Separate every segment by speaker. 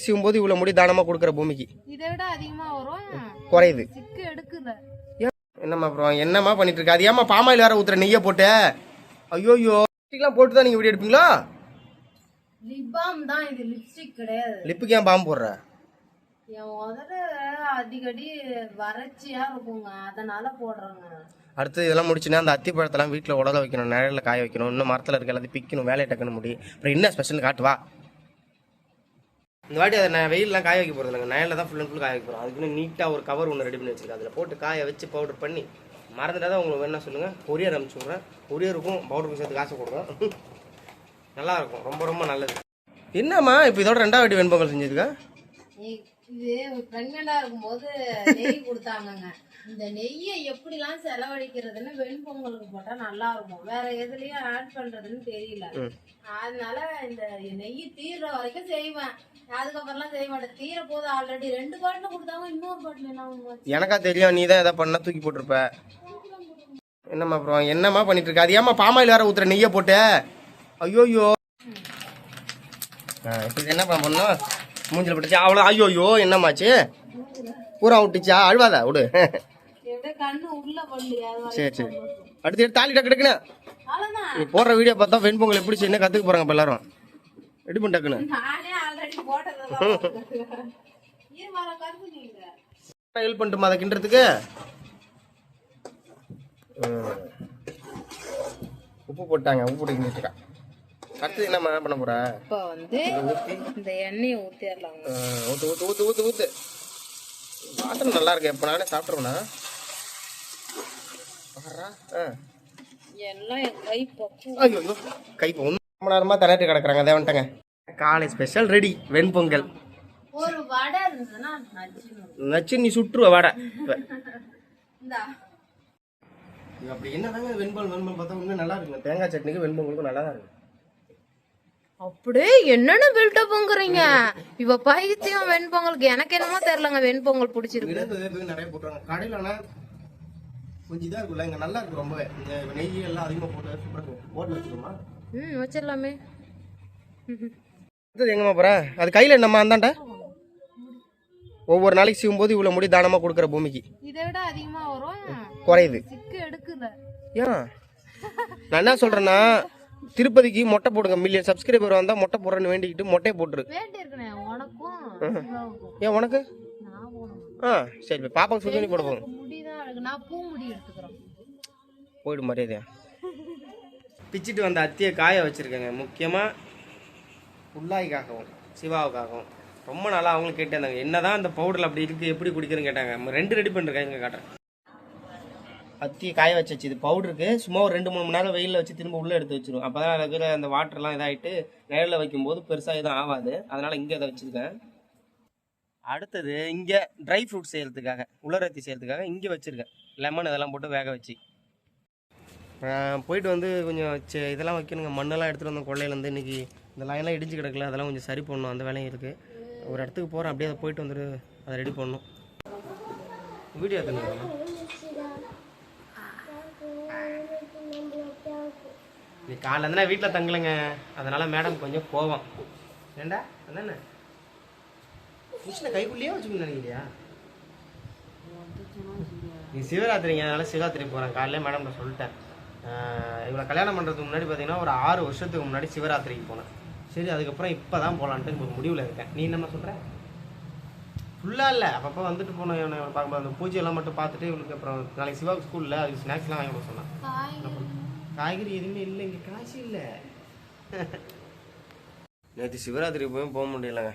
Speaker 1: செய்யும்போது இவ்வளவு முடி தானமா கொடுக்குற பூமிக்கு
Speaker 2: இதை விட அதிகமா வரும்,
Speaker 1: குறையுது.
Speaker 2: சிக்கு எடுக்கல.
Speaker 1: என்னம்மா அப்புறம் என்னம்மா பண்ணிட்டு இருக்க? அது ஏமா பாமாயில் வேற ஊத்துற நெய்யை போட்டு? ஐயோயோ, லிப்ஸ்டிக்லாம் போட்டு தான் நீங்க வீடியோ எடுப்பீங்களா?
Speaker 2: லிப் பாம் தான் இது, லிப்ஸ்டிக் கிடையாது.
Speaker 1: லிப்புக்கு ஏன் பாம் போடுற?
Speaker 2: என் உதட அடிக்கடி வறட்சியா இருக்குங்க, அதனால போடுறாங்க.
Speaker 1: அடுத்து இதெல்லாம் முடிச்சுன்னா அந்த அத்தி பழத்தெல்லாம் வீட்டில் உலக வைக்கணும், நிழலில் காய வைக்கணும், இன்னும் மரத்தில் இருக்க எல்லாத்தையும் பிக்கணும், வேலையை டக்குன்னு முடி. அப்புறம் என்ன ஸ்பெஷல் காட்டுவா? இந்த வாட்டி அதை நான் வெயிலெலாம் காய வைக்க போகிறது இல்லைங்க, நிழலில் தான் ஃபுல் அண்ட் ஃபுல் காய வைக்க போகிறோம். அதுக்குன்னு நீட்டாக ஒரு கவர் ஒன்று ரெடி பண்ணி வச்சிருக்கேன். அதில் போட்டு காய வச்சு பவுடர் பண்ணி மறந்துட்டாதான் உங்களுக்கு வேணா சொல்லுங்கள், கொரியர் அனுப்பிச்சி விட்றேன். கொரியருக்கும் பவுடருக்கும் சேர்த்து காசு கொடுக்குறோம். நல்லாயிருக்கும், ரொம்ப ரொம்ப நல்லது. என்னம்மா இப்போ இதோட 2வது வாட்டி வெண்பொங்கல் செஞ்சுருக்கா?
Speaker 2: இது பிரெக்னெண்டா இருக்கும்போது நெய் கொடுத்தாங்கங்க. இந்த நெய்யை எப்படிலாம் செலவழிக்கிறதுன்னு வெண்பொங்கலுக்கு போட்டா நல்லா இருக்கும், வேற எதுலயும் ஆட் பண்றதுன்னு தெரியல. அதனால இந்த நெய் தீர்ற வரைக்கும் செய்வேன், அதுக்கப்புறம்லாம் செய்ய மாட்டேன். தீர போது ஆல்ரெடி 2 பாட்டில் கொடுத்தாங்க, இன்னொரு பாட்டில் என்ன?
Speaker 1: எனக்கா தெரியும், நீ தான் எதாவது பண்ணா தூக்கி போட்டிருப்ப. என்னம்மா அப்புறம் என்னம்மா பண்ணிட்டு இருக்க? அது ஏமா பாமாயில் வேற ஊத்துற நெய்யை போட்டு? ஐயோயோ, இப்போ என்ன பண்ணணும்? மூஞ்சில் போட்டுச்சு அவ்வளோ. ஐயோயோ, என்னம்மாச்சு? பூரா விட்டுச்சா? அழுவாதா, விடு. சரி சரி, அடுத்து தாலி டக்கு டக்குன்னு நீ போடுற வீடியோ பார்த்தா வெண்பொங்கல் எப்படி செய்யணும் கற்றுக்க போகிறாங்க இப்போ எல்லாரும். ரெடி பண்ணி டக்குன்னு ஹெல்ப் பண்ணிட்டுமா அதை கிண்டுறதுக்கு? உப்பு போட்டாங்க, உப்பு போட்டு கிண்டிட்டுருக்கா. அடுத்து என்னம்மா பண்ண போற?
Speaker 2: இப்போ வந்து இந்த எண்ணெயை ஊற்றிடலாம்.
Speaker 1: ஊத்து ஊத்து ஊத்து ஊத்து ஊத்து. வாசனை நல்லா இருக்கு, எப்போ நானே சாப்பிட்ருவேண்ணா.
Speaker 2: எல்லாம் என் கை பக்கம்.
Speaker 1: ஐயோ, கை ரொம்ப நேரமாக தரையிட்டு கிடக்குறாங்க. அதே வந்துட்டாங்க, காலை ஸ்பெஷல் ரெடி வெண்பொங்கல்.
Speaker 2: ஒரு வடை இருந்ததுன்னா
Speaker 1: நச்சு நீ சுற்றுவ வடை. அப்படி என்னதாங்க வெண்பொங்கல் வெண்பொங்கல் பார்த்தா இன்னும் நல்லா இருக்குங்க. தேங்காய் சட்னிக்கு வெண்பொங்கலுக்கும் நல்லா தான் இருக்கு.
Speaker 2: அப்படியே என்னென்ன பில்டப் பொங்குறீங்க? இவ பைத்தியம் வெண்பொங்கலுக்கு. எனக்கு என்னமோ தெரியலங்க, வெண்பொங்கல் பிடிச்சிருக்கு.
Speaker 1: நிறைய போட்டுறாங்க கடையிலனா, கொஞ்சம் இதாக இருக்குல்ல, இங்கே நல்லா இருக்கு ரொம்பவே. இந்த நெய் எல்லாம் அதிகமாக போட்டு சூப்பராக போட்டு வச்சுக்கோமா.
Speaker 2: வச்சிடலாமே.
Speaker 1: எங்கம்மா போற? அது கையில் என்னம்மா அந்தாண்ட? ஒவ்வொரு நாளைக்கு செய்யும்போது இவ்வளோ முடி தானமாக கொடுக்குற பூமிக்கு
Speaker 2: இதை விட அதிகமா வரும்,
Speaker 1: குறையுது.
Speaker 2: சிக்கு எடுக்கல.
Speaker 1: ஏன் நான் என்ன சொல்றேன்னா, திருப்பதிக்கு மொட்டை போடுங்க, மில்லியன் சப்ஸ்கிரைபர் வந்தா மொட்டை போடுறேன்னு வேண்டிக்கிட்டு மொட்டையை போட்டுரு. ஏன் உனக்கு? சரி, பாப்பாக்கு சுத்தனி போடுவோம். போயிடு மரியாதையா. பிச்சுட்டு வந்த அத்தியை காய வச்சிருக்கேங்க, முக்கியமா புள்ளாய்க்காகவும் சிவாவுக்காகவும். ரொம்ப நாளாக அவங்களும் கேட்டாங்க, என்னதான் அந்த பவுடர் அப்படி இருக்கு, எப்படி குடிக்கிறேன்னு கேட்டாங்க. 2 ரெடி பண்ணிருக்கேன், காட்டுறேன். அத்தியை காய வச்சு இது பவுடருக்கு சும்மா ஒரு 2-3 மணி நேரம் வெயிலில் வச்சு திரும்ப உள்ளே எடுத்து வச்சிருவோம். அப்போ தான் இருக்கிற அந்த வாட்டர்லாம் இதாகிட்டு நேரில் வைக்கும்போது பெருசாக எதுவும் ஆகாது. அதனால் இங்கே இதை வச்சுருக்கேன். அடுத்தது இங்கே ட்ரை ஃப்ரூட் செய்கிறதுக்காக, உலரத்தி செய்கிறதுக்காக இங்கே வச்சுருக்கேன். லெமன் இதெல்லாம் போட்டு வேக வச்சு போயிட்டு வந்து கொஞ்சம் இதெல்லாம் வைக்கணுங்க. மண்ணெல்லாம் எடுத்துகிட்டு வந்தோம் கொள்ளையிலேருந்து. இன்றைக்கி இந்த லைன்லாம் இடிஞ்சு கிடக்கல, அதெல்லாம் கொஞ்சம் சரி பண்ணணும். அந்த வேலையும் இருக்குது. ஒரு இடத்துக்கு போகிறேன், அப்படியே அதை போயிட்டு வந்துட்டு அதை ரெடி பண்ணணும். வீடியோ எடுத்துன்னு நீ காலைல இருந்தா வீட்டில் தங்கலைங்க, அதனால மேடம் கொஞ்சம் கோவம். ஏண்டா அதானே மிஷினை கைக்குள்ளேயே வச்சுக்கணும் நினைக்கிறியா? நீ சிவராத்திரிங்க, அதனால சிவராத்திரி போகிறேன். காலையில் மேடம் நான் சொல்லிட்டேன். இவளை கல்யாணம் பண்ணுறதுக்கு முன்னாடி பார்த்தீங்கன்னா ஒரு 6 வருஷத்துக்கு முன்னாடி சிவராத்திரிக்கு போனேன். சரி, அதுக்கப்புறம் இப்போ தான் போகலான்ட்டு ஒரு முடிவில் இருக்கேன். நீ என்ன சொல்கிற? ஃபுல்லாக இல்லை, அப்பப்போ வந்துட்டு போனோம். இவனை பார்க்கும்போது அந்த பூஜையெல்லாம் மட்டும் பார்த்துட்டு இவளுக்கு அப்புறம் நாளைக்கு சிவாவுக்கு ஸ்கூலில் அதுக்கு ஸ்நாக்ஸ்லாம் வாங்கி கொடுக்க சொன்னான். காய்கறி எதுவுமே இல்லை, இங்கே காசு இல்லை. நேற்று சிவராத்திரி போக முடியலைங்க,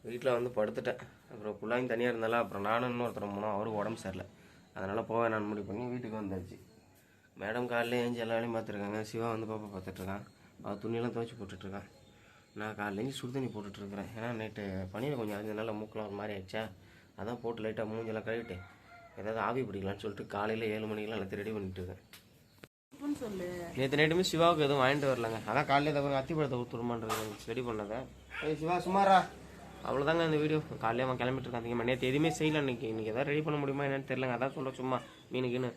Speaker 1: வீட்டில் வந்து படுத்துட்டேன். அப்புறம் பிள்ளைங்க தனியாக இருந்தாலும் அப்புறம் நானும் இன்னொருத்தர் போனோம், அவருக்கு உடம்பு சரியில்லை. அதனால் போவேன் நான் முடிவு பண்ணி வீட்டுக்கு வந்தாச்சு. மேடம் காலையில் ஏஞ்சி எல்லா வேலையும் பார்த்துருக்காங்க. சிவா வந்து பாப்பா பார்த்துட்ருக்கான். அவள் துணியெல்லாம் துவைச்சி போட்டுட்ருக்கான். நான் காலையில் ஏஞ்சி சுடு தண்ணி போட்டுட்ருக்குறேன். ஏன்னா நைட்டு பனியில் கொஞ்சம் அரைஞ்சதுனால மூக்கெலாம் ஒரு மாதிரி ஆயிடுச்சா, அதான் போட்டு லைட்டாக மூஞ்செல்லாம் கழுவிட்டு ஏதாவது ஆவி பிடிக்கலான்னு சொல்லிட்டு காலையில் 7 மணிக்கெலாம் எல்லாத்தையும் ரெடி பண்ணிட்டு இருக்கேன். நேற்று நைட்டுமே சிவாவுக்கு எதுவும் வாங்கிட்டு வரலங்க, அதான் காலையில் ஏதாவது அத்திப்பழத்தை ஊற்றுருமான்றது ரெடி பண்ணதை. சிவா சுமாரா அவ்வளோதாங்க இந்த வீடியோ. காலையில் அவன் கிளம்பிட்டு இருக்கான். அதிகமாக நேற்று எதுவுமே செய்யலை. இன்னைக்கு எதாவது ரெடி பண்ண முடியுமா என்னன்னு தெரியலங்க, அதான் சொல்ல சும்மா மீனுக்குன்னு.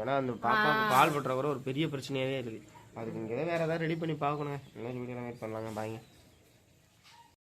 Speaker 1: ஏன்னா அந்த பாப்பாவுக்கு பால் பட்டுற கூட ஒரு பெரிய பிரச்சனையாகவே இருக்குது. அதுக்கு இங்கே வேறு ஏதாவது ரெடி பண்ணி பார்க்கணுங்க. இன்னொரு வீடியோ வெயிட் பண்ணலாங்க. பாய்ங்க.